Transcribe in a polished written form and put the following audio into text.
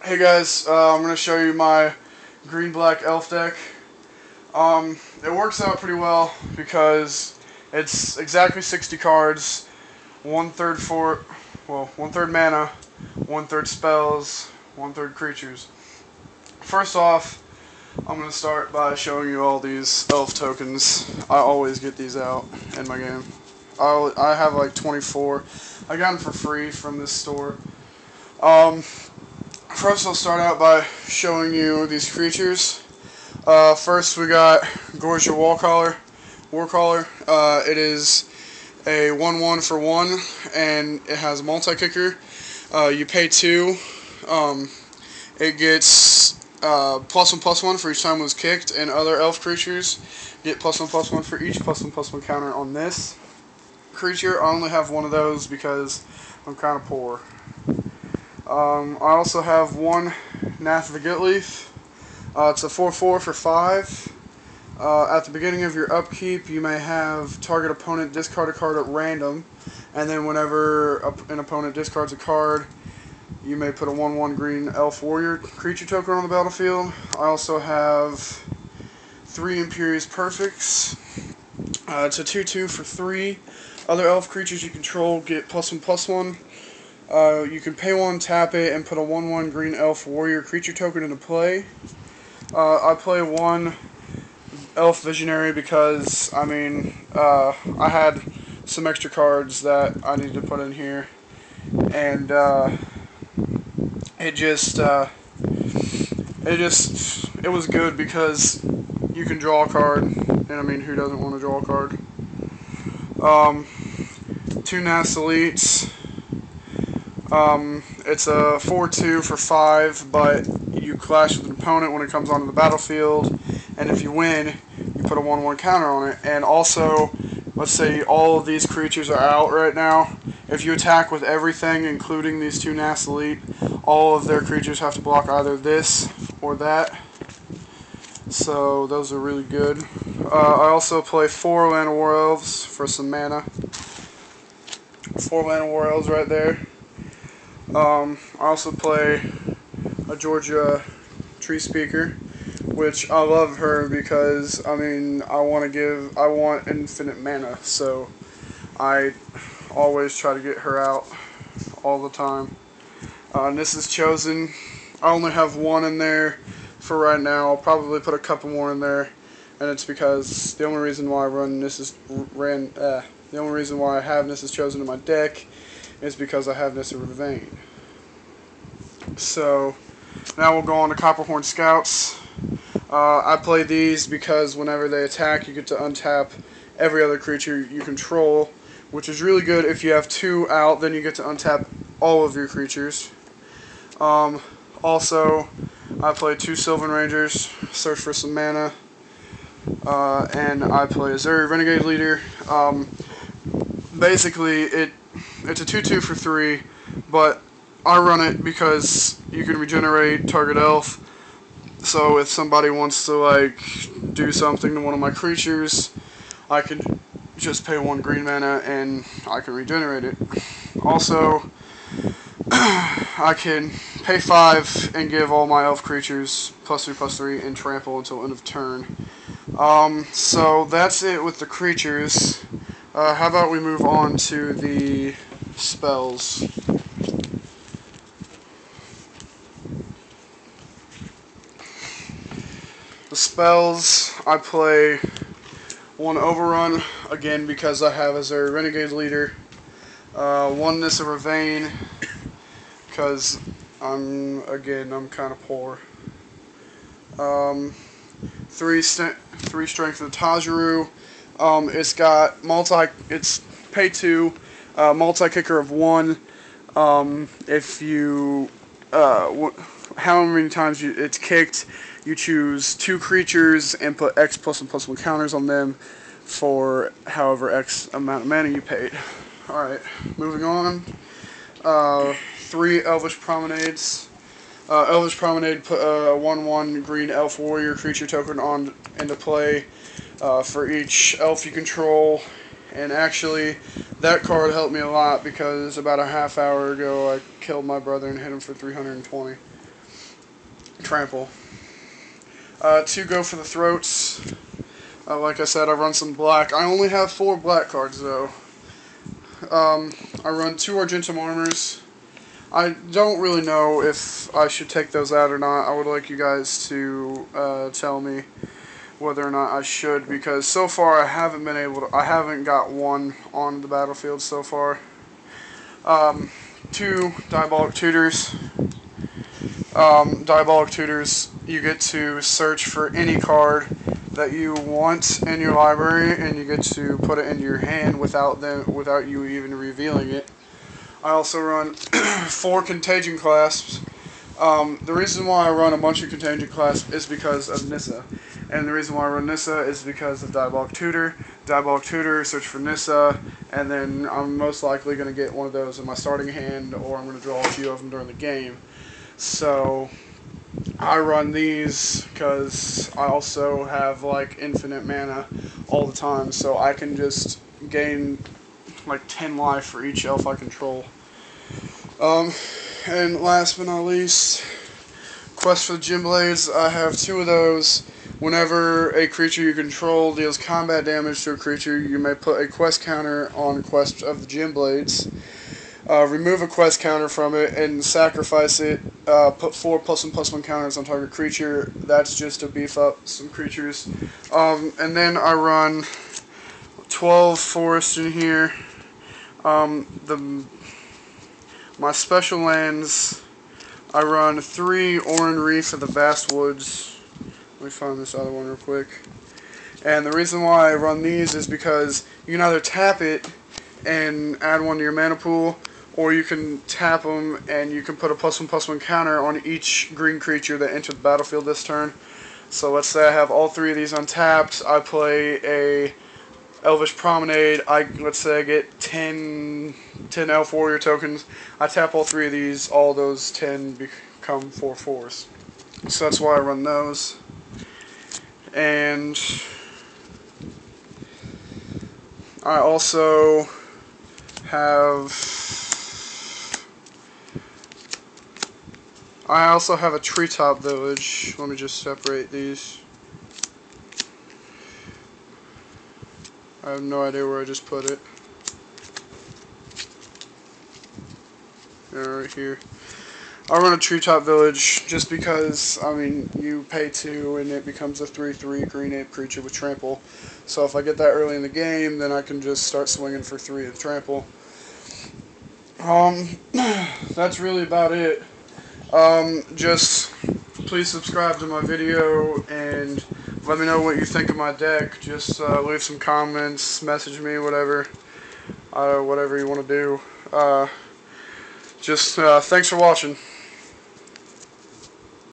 Hey guys, I'm going to show you my green-black elf deck. It works out pretty well because it's exactly 60 cards, one-third mana, one-third spells, one-third creatures. First off, I'm going to start by showing you all these elf tokens. I always get these out in my game. I have like 24. I got them for free from this store. First, I'll start out by showing you these creatures. First, we got Gorgia Warcaller. It is a 1/1 for 1, and it has multi-kicker. You pay 2. It gets +1/+1 for each time it was kicked, and other elf creatures get +1/+1 for each +1/+1 counter on this creature. I only have one of those because I'm kind of poor. I also have one Nath Leaf. It's a 4/4 for 5. At the beginning of your upkeep, you may have target opponent discard a card at random, and then whenever an opponent discards a card, you may put a 1/1 green elf warrior creature token on the battlefield. I also have 3 Imperious Perfects. It's a 2/2 for 3. Other elf creatures you control get +1/+1. You can pay 1, tap it, and put a 1/1 green elf warrior creature token into play. I play 1 elf visionary because, I had some extra cards that I needed to put in here, and it was good because you can draw a card, and who doesn't want to draw a card? 2 Nass Elites. It's a 4/2 for 5, but you clash with an opponent when it comes onto the battlefield, and if you win, you put a 1/1 counter on it. And also, let's say all of these creatures are out right now. If you attack with everything, including these 2 Nass Elite, all of their creatures have to block either this or that. So those are really good. I also play 4 Land of War Elves for some mana. 4 Land of War Elves right there. I also play a Georgia Tree Speaker, which I love her because I want infinite mana, so I always try to get her out all the time. This is Chosen. I only have 1 in there for right now. I'll probably put a couple more in there, and it's because the only reason why I have Nissa's Chosen in my deck is because I have Nissa Ravane. So now we'll go on to Copperhorn Scouts. I play these because whenever they attack, you get to untap every other creature you control, which is really good. If you have 2 out, then you get to untap all of your creatures. Also, I play 2 Sylvan Rangers, search for some mana, and I play a Zuri Renegade Leader. Basically, it's a 2/2 for 3, but I run it because you can regenerate target elf. So if somebody wants to do something to one of my creatures, I can just pay 1 green mana and I can regenerate it. Also, I can pay 5 and give all my elf creatures +3/+3 and trample until end of turn. So that's it with the creatures. How about we move on to the spells? The spells, I play 1 Overrun, again because I have as a Renegade Leader. 1 Nissa Ravane, because I'm kind of poor. 3 Strength of the Tajiru. It's pay 2, multi-kicker of 1. If you, how many times it's kicked, you choose 2 creatures and put X +1/+1 counters on them for however X amount of mana you paid. Alright, moving on. 3 Elvish Promenades. Elvish Promenade put a 1/1 green elf warrior creature token into play for each elf you control. And actually, that card helped me a lot because about a half hour ago I killed my brother and hit him for 320. trample. 2 go for the throats. Like I said, I run some black. I only have 4 black cards though. I run 2 Argentum Armors. I don't really know if I should take those out or not. I would like you guys to tell me whether or not I should, because so far I haven't been able to. I haven't got one on the battlefield so far. 2 Diabolic Tutors. Diabolic Tutors, you get to search for any card that you want in your library, and you get to put it into your hand without you even revealing it. I also run 4 Contagion Clasps. The reason why I run a bunch of Contagion Clasps is because of Nissa. And the reason why I run Nissa is because of Diabolic Tutor. Diabolic Tutor, search for Nissa, and then I'm most likely going to get one of those in my starting hand, or I'm going to draw a few of them during the game. So I run these because I also have like infinite mana all the time, so I can just gain like 10 life for each elf I control. And last but not least, Quest for the Gym Blades. I have 2 of those. Whenever a creature you control deals combat damage to a creature, you may put a quest counter on Quest of the Gym Blades. Remove a quest counter from it and sacrifice it. Put 4 +1/+1 counters on target creature. That's just to beef up some creatures. And then I run 12 forests in here. My special lands, I run 3 Oran Reef of the Vast Woods. Let me find this other one real quick. And the reason why I run these is because you can either tap it and add 1 to your mana pool, or you can tap them and you can put a +1/+1 counter on each green creature that entered the battlefield this turn. So let's say I have all 3 of these untapped. I play a Elvish Promenade. Let's say I get 10 Elf Warrior tokens. I tap all 3 of these. All those 10 become 4/4s. So that's why I run those. And I also have a Treetop Village. Let me just separate these. I have no idea where I just put it. Yeah, right here. I run a Treetop Village just because, I mean, you pay 2 and it becomes a 3/3 green ape creature with trample. So if I get that early in the game, then I can just start swinging for 3 of trample. That's really about it. Just please subscribe to my video and let me know what you think of my deck. Just leave some comments, message me, whatever you want to do. Thanks for watching.